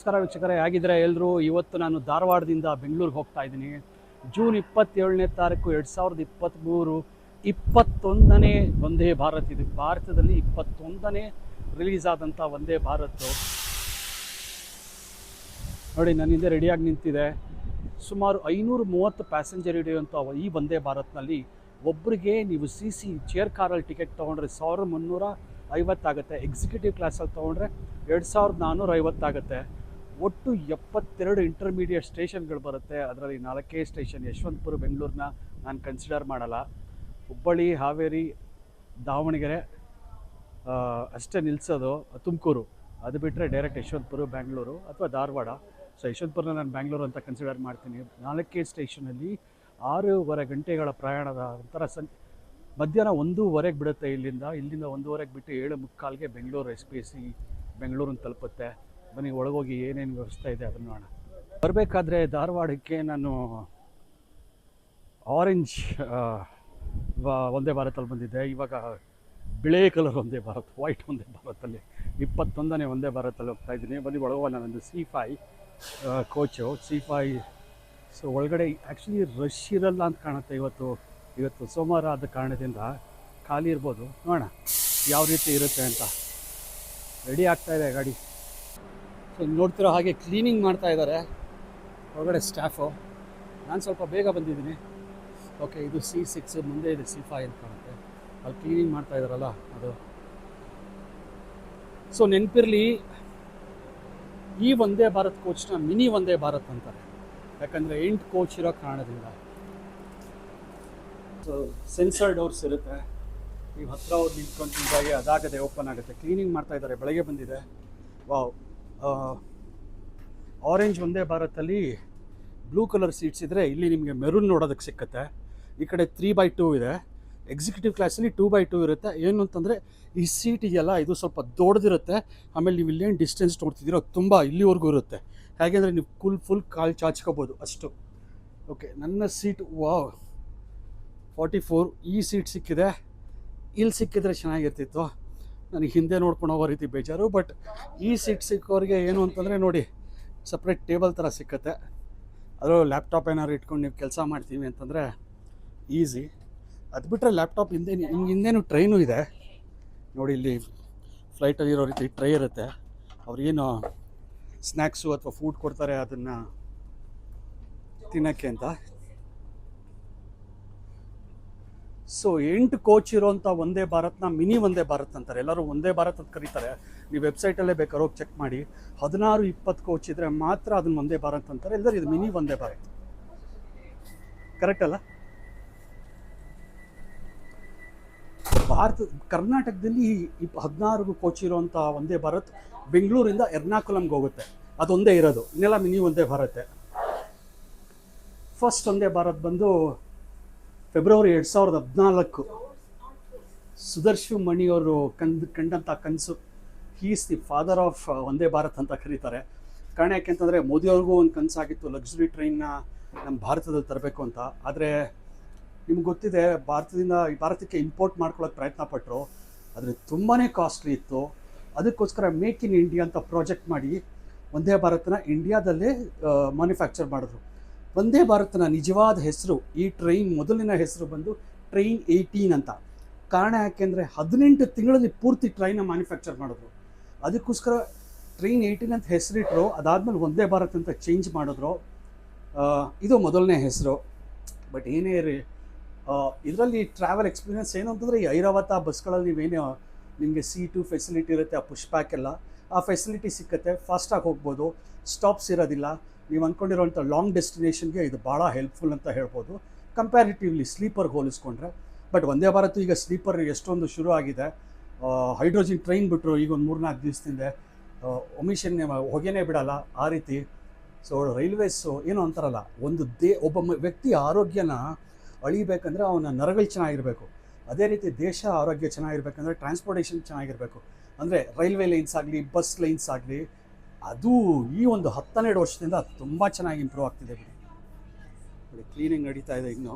ನಮಸ್ಕಾರ ವೀಕ್ಷಕರೇ, ಹೇಗಿದ್ರೆ ಎಲ್ಲರೂ. ಇವತ್ತು ನಾನು ಧಾರವಾಡದಿಂದ ಬೆಂಗಳೂರಿಗೆ ಹೋಗ್ತಾ ಇದ್ದೀನಿ. ಜೂನ್ 27ನೇ ತಾರೀಕು 2023, 21ನೇ ವಂದೇ ಭಾರತ್. ಇದು ಭಾರತದಲ್ಲಿ 21ನೇ ರಿಲೀಸ್ ಆದಂಥ ವಂದೇ ಭಾರತ್. ನೋಡಿ, ನನ್ನ ಹಿಂದೆ ರೆಡಿಯಾಗಿ ನಿಂತಿದೆ. ಸುಮಾರು 530 ಪ್ಯಾಸೆಂಜರ್ ಹಿಡಿಯುವಂಥ ಈ ವಂದೇ ಭಾರತ್ನಲ್ಲಿ ಒಬ್ಬರಿಗೆ ನೀವು CC ಚೇರ್ ಕಾರಲ್ಲಿ ಟಿಕೆಟ್ ತೊಗೊಂಡ್ರೆ 1350 ಆಗುತ್ತೆ. ಎಕ್ಸಿಕ್ಯೂಟಿವ್ ಕ್ಲಾಸಲ್ಲಿ ತೊಗೊಂಡ್ರೆ 2450 ಆಗುತ್ತೆ. ಒಟ್ಟು 72 ಇಂಟರ್ಮೀಡಿಯೇಟ್ ಸ್ಟೇಷನ್ಗಳು ಬರುತ್ತೆ. ಅದರಲ್ಲಿ 4 ಸ್ಟೇಷನ್ ಯಶವಂತಪುರ, ಬೆಂಗಳೂರನ್ನ ನಾನು ಕನ್ಸಿಡರ್ ಮಾಡಲ್ಲ. ಹುಬ್ಬಳ್ಳಿ, ಹಾವೇರಿ, ದಾವಣಗೆರೆ ಅಷ್ಟೇ ನಿಲ್ಲಿಸೋದು. ತುಮಕೂರು ಅದು ಬಿಟ್ಟರೆ ಡೈರೆಕ್ಟ್ ಯಶವಂತಪುರ, ಬೆಂಗಳೂರು ಅಥವಾ ಧಾರವಾಡ. ಸೊ ಯಶವಂತಪುರನ ನಾನು ಬೆಂಗಳೂರು ಅಂತ ಕನ್ಸಿಡರ್ ಮಾಡ್ತೀನಿ. 4 ಸ್ಟೇಷನಲ್ಲಿ 6.5 ಗಂಟೆಗಳ ಪ್ರಯಾಣದ ನಂತರ ಮಧ್ಯಾಹ್ನ 1:15 ಬಿಡುತ್ತೆ. ಇಲ್ಲಿಂದ 1:15 ಬಿಟ್ಟು 7:45ಗೆ ಬೆಂಗಳೂರು SPSC ಬೆಂಗಳೂರನ್ನು ತಲುಪುತ್ತೆ. ಬನ್ನಿ ಒಳಗೋಗಿ ಏನೇನು ವ್ಯವಸ್ಥೆ ಇದೆ ಅದನ್ನು ನೋಡೋಣ. ಬರಬೇಕಾದ್ರೆ ಧಾರವಾಡಕ್ಕೆ ನಾನು ಆರೆಂಜ್ ವಂದೇ ಭಾರತಲ್ಲಿ ಬಂದಿದ್ದೆ. ಇವಾಗ ಬಿಳೆ ಕಲರ್ ವಂದೇ ಭಾರತ್, ವೈಟ್ ವಂದೇ ಭಾರತಲ್ಲಿ 21ನೇ ವಂದೇ ಭಾರತಲ್ಲಿ ಹೋಗ್ತಾ ಇದ್ದೀನಿ. ಬನ್ನಿ ಒಳಗೋಣ. ನಂದು C5 ಕೋಚು, C5. ಸೊ ಒಳಗಡೆ ಆ್ಯಕ್ಚುಲಿ ರಶ್ ಇರಲ್ಲ ಅಂತ ಕಾಣುತ್ತೆ. ಇವತ್ತು ಸೋಮವಾರ ಆದ ಕಾರಣದಿಂದ ಖಾಲಿ ಇರ್ಬೋದು. ನೋಡೋಣ ಯಾವ ರೀತಿ ಇರುತ್ತೆ ಅಂತ. ರೆಡಿ ಆಗ್ತಾಯಿದೆ ಗಾಡಿ. ಸೊ ನೋಡ್ತಿರೋ ಹಾಗೆ ಕ್ಲೀನಿಂಗ್ ಮಾಡ್ತಾ ಇದ್ದಾರೆ ಒಳಗಡೆ ಸ್ಟಾಫು. ನಾನು ಸ್ವಲ್ಪ ಬೇಗ ಬಂದಿದ್ದೀನಿ. ಓಕೆ, ಇದು C6, ಮುಂದೆ ಇದೆ C5 ಅಂತ ಕಾಣುತ್ತೆ. ಅಲ್ಲಿ ಕ್ಲೀನಿಂಗ್ ಮಾಡ್ತಾ ಇದ್ದಾರಲ್ಲ ಅದು. ಸೊ ನೆನಪಿರಲಿ, ಈ ವಂದೇ ಭಾರತ್ ಕೋಚ್ನ ಮಿನಿ ವಂದೇ ಭಾರತ್ ಅಂತಾರೆ. ಯಾಕಂದರೆ 8 ಕೋಚ್ ಇರೋ ಕಾರಣದಿಂದ. ಸೊ ಸೆನ್ಸರ್ ಡೋರ್ಸ್ ಇರುತ್ತೆ. ನೀವು ಹತ್ರ ಹೋಗಿ ನಿಂತ್ಕೊಂತಿದ್ದಾಗೆ ಅದಾಗದೆ ಓಪನ್ ಆಗುತ್ತೆ. ಕ್ಲೀನಿಂಗ್ ಮಾಡ್ತಾ ಇದ್ದಾರೆ. ಬೆಳಗ್ಗೆ ಬಂದಿದೆ. Wow. Orange Vande ಭಾರತಲ್ಲಿ blue colour seats ಇದ್ದರೆ ಇಲ್ಲಿ ನಿಮಗೆ ಮೆರೂನ್ ನೋಡೋದಕ್ಕೆ ಸಿಕ್ಕತ್ತೆ. ಈ ಕಡೆ 3x2 ಇದೆ. ಎಕ್ಸಿಕ್ಯೂಟಿವ್ ಕ್ಲಾಸಲ್ಲಿ 2x2 ಇರುತ್ತೆ. ಏನು ಅಂತಂದರೆ ಈ ಸೀಟ್ ಇದೆಯಲ್ಲ, ಇದು ಸ್ವಲ್ಪ ದೊಡ್ಡದಿರುತ್ತೆ. ಆಮೇಲೆ ನೀವು ಇಲ್ಲೇನು ಡಿಸ್ಟೆನ್ಸ್ ನೋಡ್ತಿದ್ದೀರೋ ತುಂಬ ಇಲ್ಲಿವರೆಗೂ ಇರುತ್ತೆ. ಹೇಗೆಂದರೆ ನೀವು ಫುಲ್ ಕಾಲು ಚಾಚ್ಕೋಬೋದು ಅಷ್ಟು. ಓಕೆ, ನನ್ನ ಸೀಟ್ 44. ಈ ಸೀಟ್ ಸಿಕ್ಕಿದೆ. ಇಲ್ಲಿ ಸಿಕ್ಕಿದ್ರೆ ಚೆನ್ನಾಗಿರ್ತಿತ್ತು. ನನಗೆ ಹಿಂದೆ ನೋಡ್ಕೊಂಡು ಹೋಗೋ ರೀತಿ ಬೇಜಾರು. ಬಟ್ ಈ ಸೀಟ್ ಸಿಕ್ಕೋರಿಗೆ ಏನು ಅಂತಂದರೆ ನೋಡಿ, ಸಪ್ರೇಟ್ ಟೇಬಲ್ ಥರ ಸಿಕ್ಕತ್ತೆ. ಅದರ ಲ್ಯಾಪ್ಟಾಪ್ ಏನಾದ್ರು ಇಟ್ಕೊಂಡು ನೀವು ಕೆಲಸ ಮಾಡ್ತೀವಿ ಅಂತಂದರೆ ಈಸಿ. ಅದು ಬಿಟ್ಟರೆ ಲ್ಯಾಪ್ಟಾಪ್ ಹಿಂದೇನು ಟ್ರೈನು ಇದೆ ನೋಡಿ. ಇಲ್ಲಿ ಫ್ಲೈಟಲ್ಲಿರೋ ರೀತಿ ಟ್ರೈ ಇರುತ್ತೆ. ಅವ್ರಿಗೇನು ಸ್ನ್ಯಾಕ್ಸು ಅಥವಾ ಫುಡ್ ಕೊಡ್ತಾರೆ ಅದನ್ನು ತಿನ್ನೋಕ್ಕೆ ಅಂತ. ಸೊ 8 ಕೋಚ್ ಇರೋಂಥ ವಂದೇ ಭಾರತ್ನ ಮಿನಿ ವಂದೇ ಭಾರತ್ ಅಂತಾರೆ. ಎಲ್ಲರೂ ವಂದೇ ಭಾರತ್ ಅಂತ ಕರೀತಾರೆ. ನೀವು ವೆಬ್ಸೈಟಲ್ಲೇ ಬೇಕಾದ್ರೆ ಹೋಗಿ ಚೆಕ್ ಮಾಡಿ. 16-20 ಕೋಚ್ ಇದ್ದರೆ ಮಾತ್ರ ಅದನ್ನು ವಂದೇ ಭಾರತ್ ಅಂತಾರೆ. ಎಲ್ಲರೂ ಇದು ಮಿನಿ ವಂದೇ ಭಾರತ್. ಕರೆಕ್ಟ್ ಅಲ್ಲ? ಕರ್ನಾಟಕದಲ್ಲಿ 16 ಕೋಚ್ ಇರೋಂಥ ವಂದೇ ಭಾರತ್ ಬೆಂಗಳೂರಿಂದ ಎರ್ನಾಕುಲಮ್ಗೆ ಹೋಗುತ್ತೆ. ಅದೊಂದೇ ಇರೋದು. ಇನ್ನೆಲ್ಲ ಮಿನಿ ವಂದೇ ಭಾರತೆ. ಫಸ್ಟ್ ವಂದೇ ಭಾರತ್ ಬಂದು ಫೆಬ್ರವರಿ 2014. ಸುದರ್ಶು ಮಣಿಯವರು ಕಂಡಂಥ ಕನಸು. Is the father of Vande Bharat ಅಂತ ಕರೀತಾರೆ. ಕಾರಣ ಯಾಕೆಂತಂದರೆ ಮೋದಿಯವ್ರಿಗೂ ಒಂದು ಕನಸಾಗಿತ್ತು ಲಕ್ಸುರಿ ಟ್ರೈನ್ನ ನಮ್ಮ ಭಾರತದಲ್ಲಿ ತರಬೇಕು ಅಂತ. ಆದರೆ ನಿಮ್ಗೆ ಗೊತ್ತಿದೆ, ಭಾರತಕ್ಕೆ ಇಂಪೋರ್ಟ್ ಮಾಡ್ಕೊಳ್ಳೋಕೆ ಪ್ರಯತ್ನ ಪಟ್ಟರು. ಆದರೆ ತುಂಬಾ ಕಾಸ್ಟ್ಲಿ ಇತ್ತು. ಅದಕ್ಕೋಸ್ಕರ ಮೇಕ್ ಇನ್ ಇಂಡಿಯಾ ಅಂತ ಪ್ರಾಜೆಕ್ಟ್ ಮಾಡಿ ವಂದೇ ಭಾರತನ ಇಂಡಿಯಾದಲ್ಲೇ ಮ್ಯಾನುಫ್ಯಾಕ್ಚರ್ ಮಾಡಿದ್ರು. ವಂದೇ ಭಾರತನ ನಿಜವಾದ ಹೆಸರು, ಈ ಟ್ರೈನ್ ಮೊದಲಿನ ಹೆಸರು ಬಂದು ಟ್ರೈನ್ 18 ಅಂತ. ಕಾರಣ ಯಾಕೆಂದರೆ 18 ತಿಂಗಳಲ್ಲಿ ಪೂರ್ತಿ ಟ್ರೈನ್ನ ಮ್ಯಾನುಫ್ಯಾಕ್ಚರ್ ಮಾಡಿದ್ರು. ಅದಕ್ಕೋಸ್ಕರ ಟ್ರೈನ್ 18 ಅಂತ ಹೆಸರಿಟ್ಟರು. ಅದಾದಮೇಲೆ ವಂದೇ ಭಾರತ್ ಅಂತ ಚೇಂಜ್ ಮಾಡಿದ್ರು. ಇದು ಮೊದಲನೇ ಹೆಸರು. ಬಟ್ ಏನೇ ಇರಿ, ಇದರಲ್ಲಿ ಟ್ರಾವೆಲ್ ಎಕ್ಸ್ಪೀರಿಯನ್ಸ್ ಏನು ಅಂತಂದರೆ, ಈ ಐರಾವತ ಬಸ್ಗಳಲ್ಲಿ ನೀವೇನು ನಿಮಗೆ ಸೀಟು ಫೆಸಿಲಿಟಿ ಇರುತ್ತೆ, ಆ ಪುಷ್ ಬ್ಯಾಕ್ ಎಲ್ಲ ಆ ಫೆಸಿಲಿಟಿ ಸಿಕ್ಕತ್ತೆ. ಫಾಸ್ಟಾಗಿ ಹೋಗ್ಬೋದು, ಸ್ಟಾಪ್ಸ್ ಇರೋದಿಲ್ಲ. ನೀವು ಅಂದ್ಕೊಂಡಿರೋಂಥ ಲಾಂಗ್ ಡೆಸ್ಟಿನೇಷನ್ಗೆ ಇದು ಭಾಳ ಹೆಲ್ಪ್ಫುಲ್ ಅಂತ ಹೇಳ್ಬೋದು, ಕಂಪ್ಯಾರಿಟಿವ್ಲಿ ಸ್ಲೀಪರ್ಗೆ ಹೋಲಿಸ್ಕೊಂಡ್ರೆ. ಬಟ್ ವಂದೇ ಭಾರತ್ ಈಗ ಸ್ಲೀಪರ್ ಎಷ್ಟೊಂದು ಶುರು ಆಗಿದೆ. ಹೈಡ್ರೋಜನ್ ಟ್ರೈನ್ ಬಿಟ್ಟರು ಈಗ ಒಂದು 3-4 ದಿವಸದಿಂದ. ಒಮಿಷನ್ ಹೊಗೆನೇ ಬಿಡಲ್ಲ ಆ ರೀತಿ. ಸೊ ರೈಲ್ವೇಸು ಏನು ಅಂತಾರಲ್ಲ, ಒಬ್ಬ ವ್ಯಕ್ತಿ ಆರೋಗ್ಯನ ಅಳಿಬೇಕಂದ್ರೆ ಅವನ ನರಗಳು ಚೆನ್ನಾಗಿರಬೇಕು. ಅದೇ ರೀತಿ ದೇಶ ಆರೋಗ್ಯ ಚೆನ್ನಾಗಿರ್ಬೇಕಂದ್ರೆ ಟ್ರಾನ್ಸ್ಪೋರ್ಟೇಷನ್ ಚೆನ್ನಾಗಿರಬೇಕು. ಅಂದರೆ ರೈಲ್ವೆ ಲೈನ್ಸ್ ಆಗಲಿ, ಬಸ್ ಲೈನ್ಸ್ ಆಗಲಿ, ಅದು ಈ ಒಂದು 10-12 ವರ್ಷದಿಂದ ತುಂಬ ಚೆನ್ನಾಗಿ ಇಂಪ್ರೂವ್ ಆಗ್ತಿದೆ. ಬಿಡಿ, ಕ್ಲೀನಿಂಗ್ ನಡೀತಾ ಇದೆ ಇನ್ನು.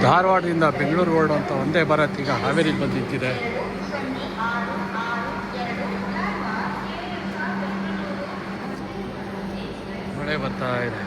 ಧಾರವಾಡದಿಂದ ಬೆಂಗಳೂರು ಹೊರಡುವಂಥ ವಂದೇ ಭಾರತ್ ಈಗ ಹಾವೇರಿಗೆ ಬಂದು ನಿಂತಿದೆ. ಮಳೆ ಬರ್ತಾ ಇದೆ.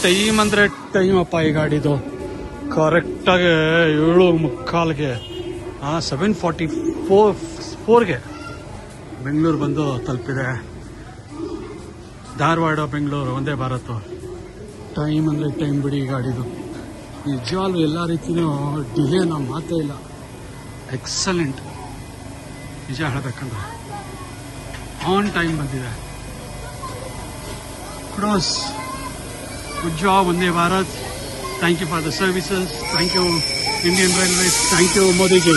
ಟೈಮ್ ಅಂದರೆ ಟೈಮ್ ಅಪ್ಪ ಈ ಗಾಡಿದು. ಕರೆಕ್ಟಾಗಿ 7:45ಗೆ 7:44ಗೆ ಬೆಂಗಳೂರು ಬಂದು ತಲುಪಿದೆ. ಧಾರವಾಡ ಬೆಂಗಳೂರು ವಂದೇ ಭಾರತ್. ಟೈಮ್ ಅಂದರೆ ಟೈಮ್ ಬಿಡಿ ಈ ಗಾಡಿದು. ನಿಜವಾಗ್ಲೂ ಎಲ್ಲ ರೀತಿಯೂ ಡಿಲೇ ನಾವು ಮಾತೇ ಇಲ್ಲ. ಎಕ್ಸಲೆಂಟ್ ನಿಜ ಹೇಳಬೇಕಂದ್ರೆ ಆನ್ ಟೈಮ್ ಬಂದಿದೆ. Crores Good job, Vande Bharat. Thank you for the services. Thank you, Indian Railways. Thank you, Modi ji.